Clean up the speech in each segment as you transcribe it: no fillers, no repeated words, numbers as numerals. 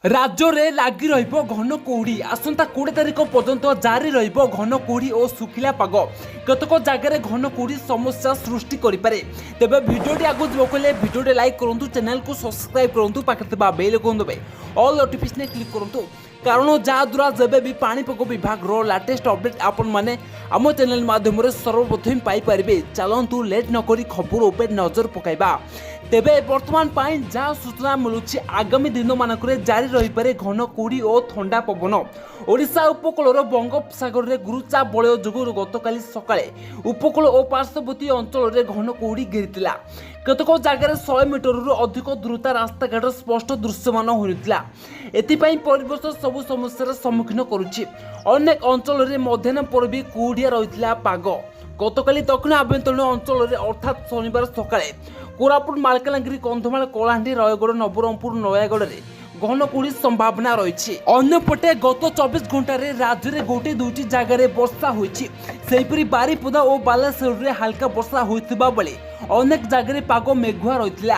राज्य में लगी रन कुहुड़ी आसंता 20 तारिख पर्यंत जारी रन कुहुड़ी और सुखिला पाग केतक जगह घन कुहुड़ी समस्या सृष्टि करे तेज भिडियो आगे जाए भिडियो लाइक करूँ चैनल को सब्सक्राइब करूँ पाखे बेल को दबे ऑल नोटिफिकेशन क्लिक करूँ कारण जहाद्वारा जब भी पाणीपाग विभाग लाटेस्ट अपडेट आपण मैंने आम चैनल माध्यम सर्वप्रथम पाइपर चलतु लेट नक खबर उपर नजर पकड़ा तेबे वर्तमान जहाँ सूचना मिलूँ आगामी दिन मानक जारी रही पारे घन कुहुड़ी और ठंडा पवन ओडिशा उपकूल बंगोपसागर में गुरुचाप बलय जो गतकाली सकाळे उपकूल और पार्श्ववर्ती अंचल में घन कुहुड़ी घेरी केतक जगह 100 मीटर अधिक द्रुत रास्ताघाट स्पष्ट दृश्यमान होता एथिपाई परिवेश सबु समस्यार सम्मुखीन करुच्ची अनेक अंचल में मध्याह्न पर भी कुहुड़िया रही पाग गतकाली दक्षिण आभ्यंतरीण अंचल में अर्थात शनिवार सकाळे कोरापुट मालकानगिरी कंधमाल कलाहांडी रायगढ़ नवरंगपुर नयागढ़ में घन कुहुड़ी संभावना रही अन्यपटे गत 24 घंटे राज्य में गोटे दुईटी जगह वर्षा होईपरी बारिपदा और बालेश्वर में हाल्का वर्षा होता बेले अनेक जगह पाग मेघुआ रही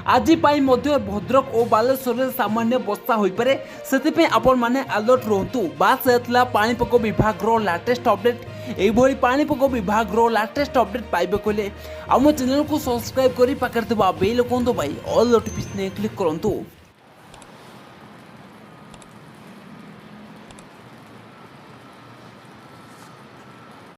आज भद्रक और बालेश्वर में सामान्य वर्षा हो पारे से आपण मैंने अलर्ट रुहतु बात पाणीपाग विभाग लाटेस्ट अपडेट यही पाणीपाग विभाग लाटेस्ट अपडेट पाइबे कहले आम चैनल को सब्सक्राइब कर पाखे बेल को दबाई ऑल नोटिफिकेशन क्लिक करूँ।